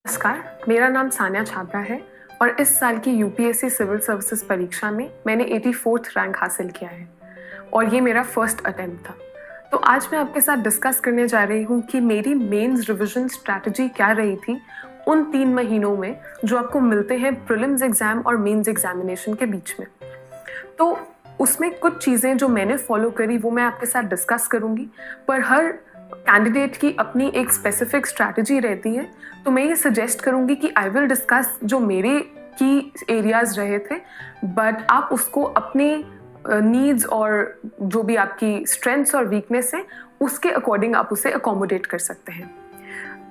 नमस्कार, मेरा नाम सान्या छाबड़ा है और इस साल की यूपीएससी सिविल सर्विसेज परीक्षा में मैंने 84th रैंक हासिल किया है और ये मेरा फर्स्ट अटेम्प्ट था। तो आज मैं आपके साथ डिस्कस करने जा रही हूँ कि मेरी मेंस रिवीजन स्ट्रैटेजी क्या रही थी उन 3 महीनों में जो आपको मिलते हैं प्रीलिम्स एग्जाम और मेंस एग्जामिनेशन के बीच में। तो उसमें कुछ चीज़ें जो मैंने फॉलो करी वो मैं आपके साथ डिस्कस करूँगी, पर हर कैंडिडेट की अपनी एक स्पेसिफिक स्ट्रैटेजी रहती है। तो मैं ये सजेस्ट करूँगी कि आई विल डिस्कस जो मेरे की एरियाज़ रहे थे, बट आप उसको अपने नीड्स और जो भी आपकी स्ट्रेंथ्स और वीकनेस है उसके अकॉर्डिंग आप उसे अकोमोडेट कर सकते हैं।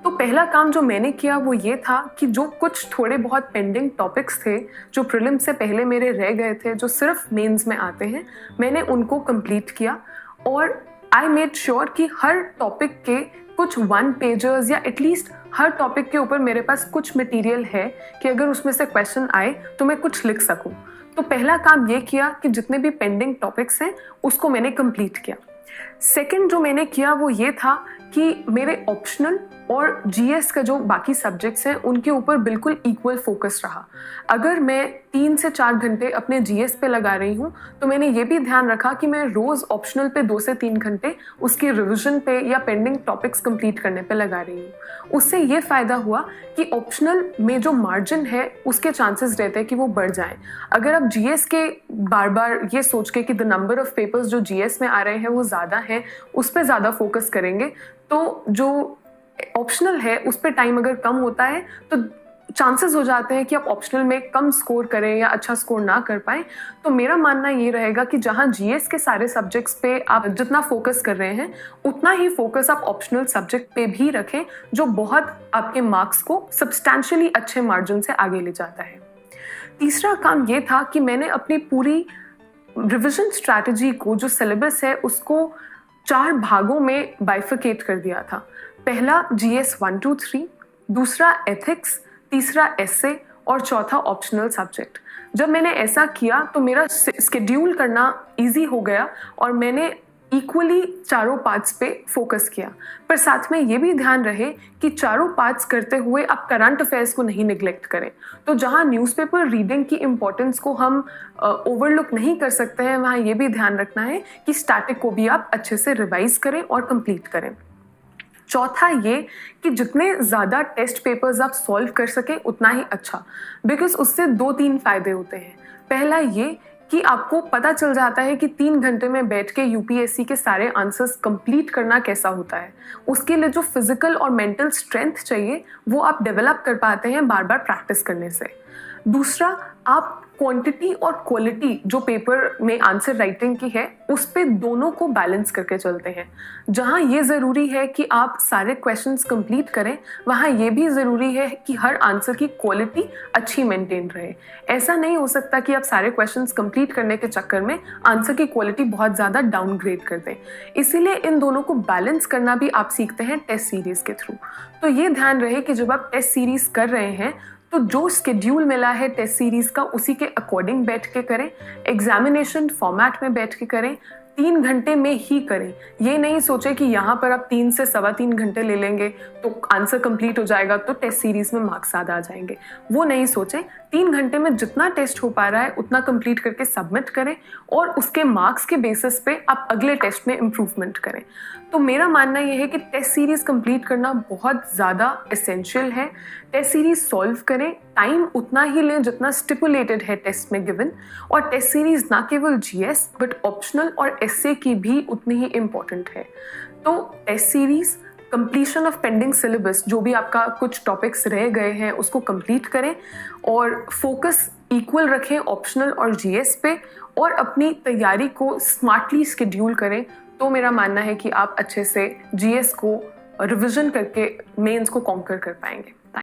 तो पहला काम जो मैंने किया वो ये था कि जो कुछ थोड़े बहुत पेंडिंग टॉपिक्स थे जो प्रीलिम से पहले मेरे रह गए थे, जो सिर्फ मेंस में आते हैं, मैंने उनको कंप्लीट किया और आई मेड श्योर कि हर टॉपिक के कुछ 1 पेजर्स या एटलीस्ट हर टॉपिक के ऊपर मेरे पास कुछ मटेरियल है कि अगर उसमें से क्वेश्चन आए तो मैं कुछ लिख सकूं। तो पहला काम ये किया कि जितने भी पेंडिंग टॉपिक्स हैं उसको मैंने कंप्लीट किया। सेकंड जो मैंने किया वो ये था कि मेरे ऑप्शनल और जीएस का जो बाकी सब्जेक्ट्स हैं उनके ऊपर बिल्कुल इक्वल फोकस रहा। अगर मैं 3 से 4 घंटे अपने जीएस पे लगा रही हूँ तो मैंने ये भी ध्यान रखा कि मैं रोज़ ऑप्शनल पे 2 से 3 घंटे उसकी रिवीजन पे या पेंडिंग टॉपिक्स कंप्लीट करने पे लगा रही हूँ। उससे ये फ़ायदा हुआ कि ऑप्शनल में जो मार्जिन है उसके चांसेस रहते हैं कि वो बढ़ जाएं। अगर आप जीएस के बार बार ये सोच के कि द नंबर ऑफ पेपर्स जो जीएस में आ रहे हैं वो ज़्यादा हैं, उस पर ज़्यादा फोकस करेंगे तो जो ऑप्शनल है उस पर टाइम अगर कम होता है तो चांसेस हो जाते हैं कि आप ऑप्शनल में कम स्कोर करें या अच्छा स्कोर ना कर पाएं। तो मेरा मानना ये रहेगा कि जहां जीएस के सारे सब्जेक्ट्स पे आप जितना फोकस कर रहे हैं उतना ही फोकस आप ऑप्शनल सब्जेक्ट पे भी रखें, जो बहुत आपके मार्क्स को सब्सटैंशियली अच्छे मार्जिन से आगे ले जाता है। तीसरा काम ये था कि मैंने अपनी पूरी रिविजन स्ट्रैटेजी को, जो सिलेबस है, उसको 4 भागों में बाइफिकेट कर दिया था। पहला जीएस 1, 2, 3, दूसरा एथिक्स, तीसरा एसे और चौथा ऑप्शनल सब्जेक्ट। जब मैंने ऐसा किया तो मेरा स्केड्यूल करना इजी हो गया और मैंने इक्वली चारों पार्ट्स पे फोकस किया। पर साथ में ये भी ध्यान रहे कि चारों पार्ट्स करते हुए आप करंट अफेयर्स को नहीं निगलेक्ट करें। तो जहाँ न्यूज़पेपर रीडिंग की इम्पोर्टेंस को हम ओवरलुक नहीं कर सकते हैं, वहाँ ये भी ध्यान रखना है कि स्टैटिक को भी आप अच्छे से रिवाइज करें और कंप्लीट करें। चौथा ये कि जितने ज़्यादा टेस्ट पेपर्स आप सॉल्व कर सकें उतना ही अच्छा, बिकॉज उससे 2-3 फ़ायदे होते हैं। पहला ये कि आपको पता चल जाता है कि 3 घंटे में बैठ के यूपीएससी के सारे आंसर्स कंप्लीट करना कैसा होता है। उसके लिए जो फिजिकल और मेंटल स्ट्रेंथ चाहिए वो आप डेवलप कर पाते हैं बार बार प्रैक्टिस करने से। दूसरा, आप क्वांटिटी और क्वालिटी जो पेपर में आंसर राइटिंग की है उस पे दोनों को बैलेंस करके चलते हैं। जहाँ ये ज़रूरी है कि आप सारे क्वेश्चंस कंप्लीट करें, वहाँ ये भी ज़रूरी है कि हर आंसर की क्वालिटी अच्छी मेंटेन रहे। ऐसा नहीं हो सकता कि आप सारे क्वेश्चंस कंप्लीट करने के चक्कर में आंसर की क्वालिटी बहुत ज़्यादा डाउनग्रेड कर दें। इसीलिए इन दोनों को बैलेंस करना भी आप सीखते हैं टेस्ट सीरीज़ के थ्रू। तो ये ध्यान रहे कि जब आप टेस्ट सीरीज़ कर रहे हैं तो जो स्केड्यूल मिला है टेस्ट सीरीज का उसी के अकॉर्डिंग बैठ के करें, एग्जामिनेशन फॉर्मेट में बैठ के करें, 3 घंटे में ही करें। ये नहीं सोचे कि यहाँ पर आप 3 से 3.25 घंटे ले लेंगे तो आंसर कंप्लीट हो जाएगा तो टेस्ट सीरीज में मार्क्स ज़्यादा आ जाएंगे। वो नहीं सोचें। 3 घंटे में जितना टेस्ट हो पा रहा है उतना कंप्लीट करके सबमिट करें और उसके मार्क्स के बेसिस पे आप अगले टेस्ट में इम्प्रूवमेंट करें। तो मेरा मानना यह है कि टेस्ट सीरीज कंप्लीट करना बहुत ज़्यादा एसेंशियल है। टेस्ट सीरीज सॉल्व करें, टाइम उतना ही लें जितना स्टिपुलेटेड है टेस्ट में गिवन, और टेस्ट सीरीज ना केवल जीएस बट ऑप्शनल और एसए की भी उतनी ही इम्पोर्टेंट है। तो test series, completion of pending syllabus, जो भी आपका कुछ टॉपिक्स रह गए हैं उसको कंप्लीट करें और फोकस इक्वल रखें ऑप्शनल और जीएस पे, और अपनी तैयारी को स्मार्टली शेड्यूल करें। तो मेरा मानना है कि आप अच्छे से जीएस को रिवीजन करके मेंस को कॉन्कर कर पाएंगे।